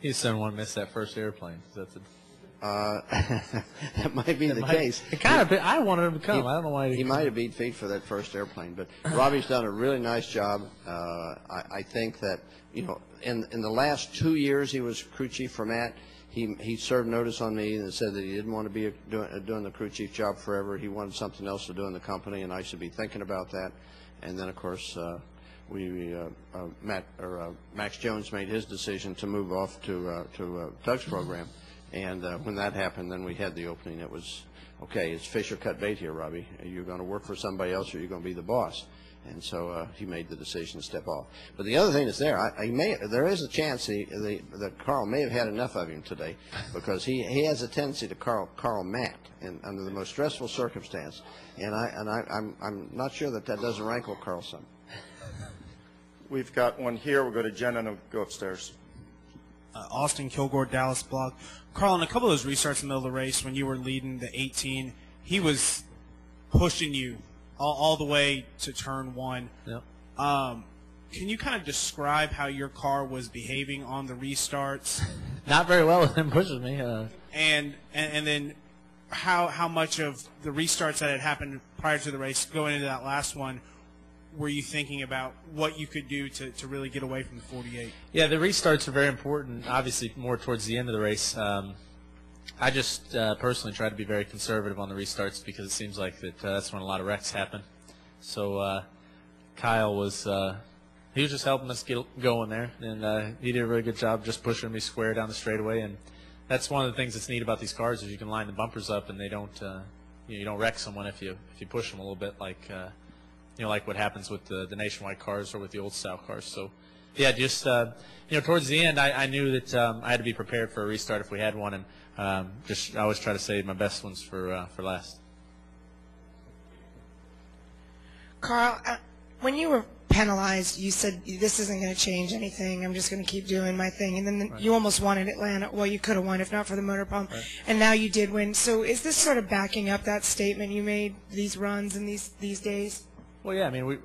He didn't want to miss that first airplane. That's a that might be the case. It kind of. I wanted him to come. I don't know why he might have beat feet for that first airplane. But Robbie's done a really nice job. I think that in the last 2 years he was crew chief for Matt. He served notice on me and said that he didn't want to be doing the crew chief job forever. He wanted something else to do in the company, and I should be thinking about that. And then, of course, Max Jones made his decision to move off to Doug's program. And when that happened, then we had the opening. It was, okay, it's fish or cut bait here, Robbie. Are you going to work for somebody else, or are you going to be the boss? And so he made the decision to step off. But the other thing that's there, there is a chance that Carl may have had enough of him today, because he has a tendency to Carl Matt under the most stressful circumstance. And I'm not sure that doesn't rankle Carlson. We've got one here. We'll go to Jen and we'll go upstairs. Austin Kilgore, Dallas Blog. Carl, in a couple of those restarts in the middle of the race when you were leading the 18, he was pushing you all the way to turn one. Yep. Can you kind of describe how your car was behaving on the restarts? Not very well with him pushing me. And then how much of the restarts that had happened prior to the race going into that last one were you thinking about what you could do to really get away from the 48? Yeah, the restarts are very important, obviously more towards the end of the race. I just personally try to be very conservative on the restarts because it seems like that's when a lot of wrecks happen. So Kyle was he was just helping us get going there, and he did a really good job just pushing me square down the straightaway. And that's one of the things that's neat about these cars is you can line the bumpers up and they don't you don't wreck someone if you push them a little bit like like what happens with the Nationwide cars or with the old style cars. So yeah, just towards the end I knew that I had to be prepared for a restart if we had one, and I always try to save my best ones for last. Carl, when you were penalized, you said this isn't going to change anything. I'm just going to keep doing my thing. And then you almost won at Atlanta. Well, you could have won if not for the motor pump. Right. And now you did win. So is this sort of backing up that statement you made, these runs and these days? Well, yeah. I mean,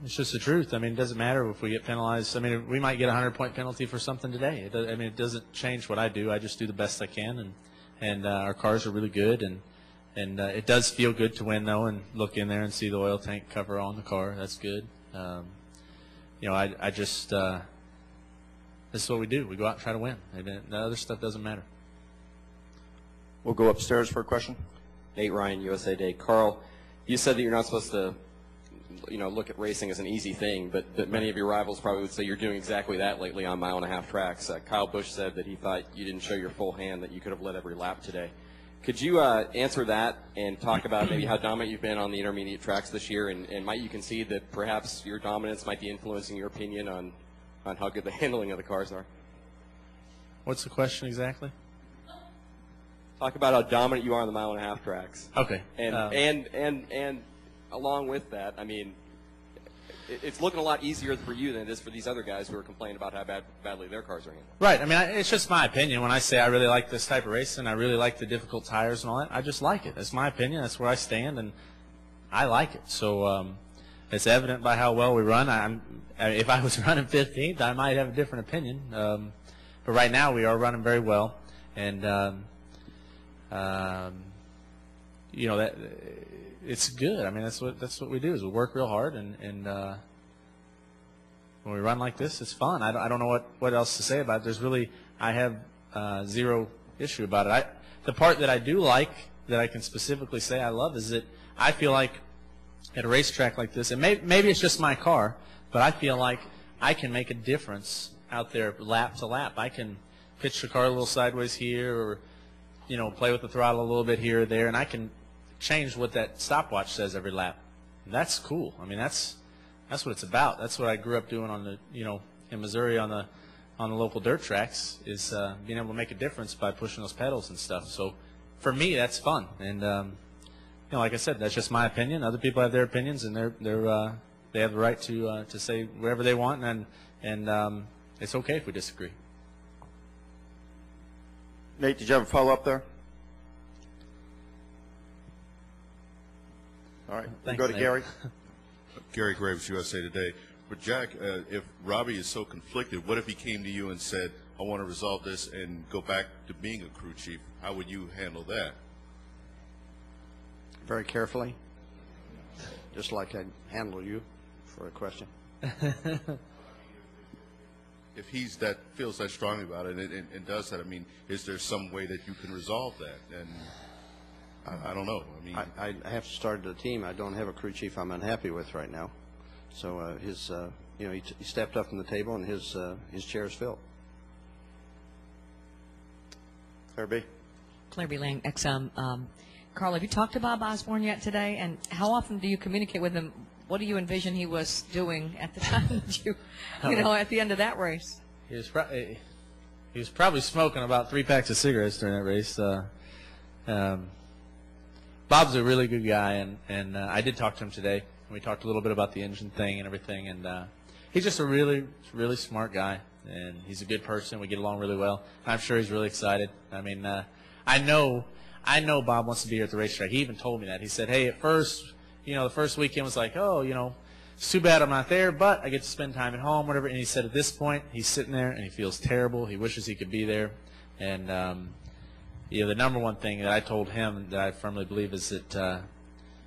it's just the truth. I mean, it doesn't matter if we get penalized. I mean, we might get a 100-point penalty for something today. It doesn't change what I do. I just do the best I can, and our cars are really good, and it does feel good to win though, and look in there and see the oil tank cover on the car. That's good. I just this is what we do. We go out and try to win. And the other stuff doesn't matter. We'll go upstairs for a question. Nate Ryan, USA Today. Carl, you said that you're not supposed to look at racing as an easy thing, but many of your rivals probably would say you're doing exactly that lately on mile-and-a-half tracks. Kyle Busch said that he thought you didn't show your full hand, that you could have led every lap today. Could you answer that and talk about maybe how dominant you've been on the intermediate tracks this year, and might you concede that perhaps your dominance might be influencing your opinion on how good the handling of the cars are? What's the question exactly? Talk about how dominant you are on the mile-and-a-half tracks. Okay. And along with that, I mean, it's looking a lot easier for you than it is for these other guys who are complaining about how badly their cars are handled. Right. I mean, it's just my opinion. When I say I really like this type of racing, I really like the difficult tires and all that, I just like it. That's my opinion. That's where I stand, and I like it. So it's evident by how well we run. If I was running 15th, I might have a different opinion. But right now we are running very well, and that it's good. I mean, that's what we do is we work real hard, and when we run like this, it's fun. I don't know what else to say about it. I have zero issue about it. The part that I do like, that I can specifically say I love, is that I feel like at a racetrack like this, and maybe it's just my car, but I feel like I can make a difference out there lap to lap. I can pitch the car a little sideways here, or play with the throttle a little bit here or there, and I can change what that stopwatch says every lap. And that's cool. I mean, that's what it's about. That's what I grew up doing on the in Missouri on the local dirt tracks, is being able to make a difference by pushing those pedals and stuff. So for me, that's fun. And like I said, that's just my opinion. Other people have their opinions, and they have the right to say whatever they want, and it's okay if we disagree. Nate, did you have a follow-up there? All right, we'll go to Gary. Gary Graves, USA Today. But Jack, if Robbie is so conflicted, what if he came to you and said, I want to resolve this and go back to being a crew chief, how would you handle that? Very carefully, just like I'd handle you for a question. If he's feels that strongly about it and does that, I mean, is there some way that you can resolve that? And I don't know. I mean, I have to start the team. I don't have a crew chief I'm unhappy with right now. So he stepped up from the table and his chair is filled. Claire B. Claire B. Lang, XM. Carl, have you talked to Bob Osborne yet today? And how often do you communicate with him? What do you envision he was doing at the time that you at the end of that race? He was probably smoking about 3 packs of cigarettes during that race. Bob's a really good guy, and I did talk to him today. We talked a little bit about the engine thing and everything, and he's just a really, really smart guy, and he's a good person. We get along really well. I'm sure he's really excited. I mean, I know Bob wants to be here at the racetrack. He even told me that. He said, hey, at first, the first weekend was like, oh, it's too bad I'm not there, but I get to spend time at home, whatever. And he said at this point, he's sitting there, and he feels terrible. He wishes he could be there. And, the number one thing that I told him that I firmly believe is that,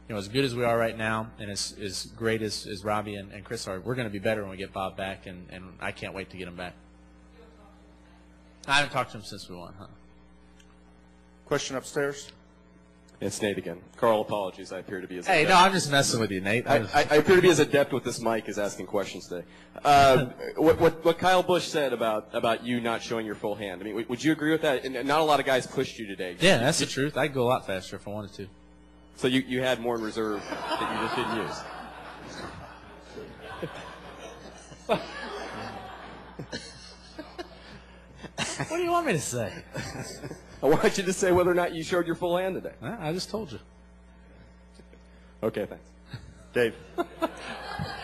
as good as we are right now and as great as Robbie and Chris are, we're going to be better when we get Bob back, and I can't wait to get him back. I haven't talked to him since we won, huh? Question upstairs. It's Nate again. Carl, apologies. I appear to be as Hey, adept. no, I'm just messing with you, Nate. I appear to be as adept with this mic as asking questions today. What Kyle Busch said about you not showing your full hand, I mean, would you agree with that? And not a lot of guys pushed you today. Yeah, that's the truth. I'd go a lot faster if I wanted to. So you had more in reserve that you just didn't use. What do you want me to say? I want you to say whether or not you showed your full hand today. I just told you. Okay, thanks. Dave.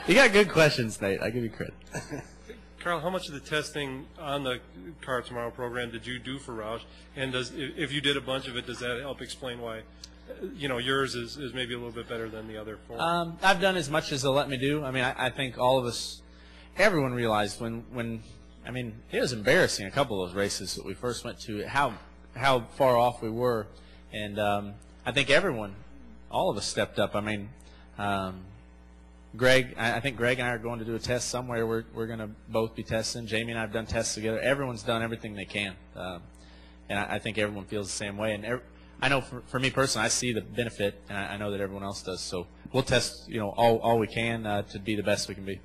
You got good questions, Nate. I give you credit. Carl, how much of the testing on the Car Tomorrow program did you do for Roush? And if you did a bunch of it, does that help explain why, yours is maybe a little bit better than the other four? I've done as much as they'll let me do. I mean, I think all of us, everyone realized when I mean, it was embarrassing, a couple of those races that we first went to, how far off we were. And I think everyone, all of us stepped up. I mean, Greg, I think Greg and I are going to do a test somewhere. We're going to both be testing. Jamie and I have done tests together. Everyone's done everything they can. And I think everyone feels the same way. And I know for me personally, I see the benefit, and I know that everyone else does. So we'll test, all we can to be the best we can be.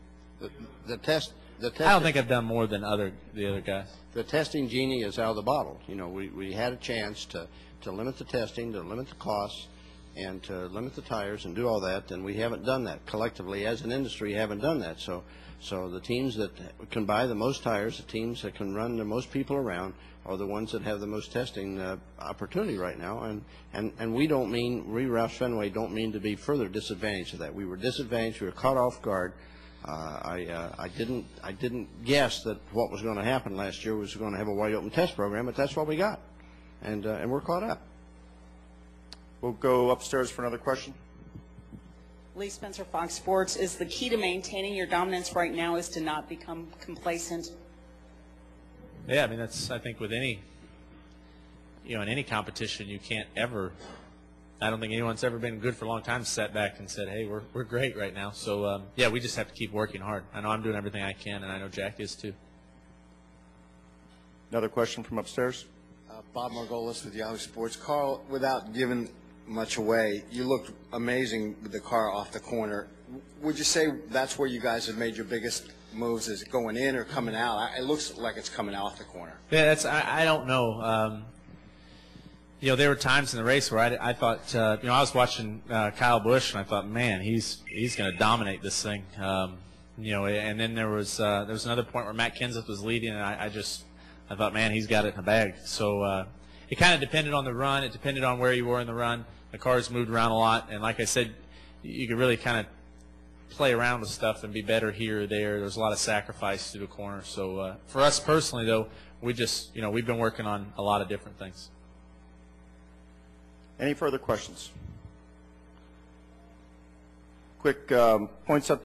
The test. I don't think I've done more than the other guys. The testing genie is out of the bottle. We had a chance to limit the testing, to limit the costs, and to limit the tires and do all that, and we haven't done that. Collectively, as an industry, haven't done that. So the teams that can buy the most tires, the teams that can run the most people around, are the ones that have the most testing opportunity right now. And we Roush Fenway don't mean to be further disadvantaged of that. We were disadvantaged. We were caught off guard. I didn't guess that what was going to happen last year was going to have a wide open test program, but that's what we got, and we're caught up. We'll go upstairs for another question. Lee Spencer, Fox Sports. Is the key to maintaining your dominance right now is to not become complacent? Yeah, I mean, I think with any, in any competition, you can't ever. I don't think anyone's ever been good for a long time sat back and said, hey, we're great right now. So, yeah, we just have to keep working hard. I know I'm doing everything I can, and I know Jack is too. Another question from upstairs. Bob Margolis with Yahoo Sports. Carl, without giving much away, you looked amazing with the car off the corner. Would you say that's where you guys have made your biggest moves? Is it going in or coming out? It looks like it's coming out the corner. Yeah, I don't know. There were times in the race where I thought, I was watching Kyle Busch, and I thought, man, he's going to dominate this thing. And then there was another point where Matt Kenseth was leading, and I thought, man, he's got it in the bag. So it kind of depended on the run. It depended on where you were in the run. The cars moved around a lot, and like I said, you could really kind of play around with stuff and be better here or there. There was a lot of sacrifice through the corner. So for us personally, though, we've been working on a lot of different things. Any further questions? Quick points up.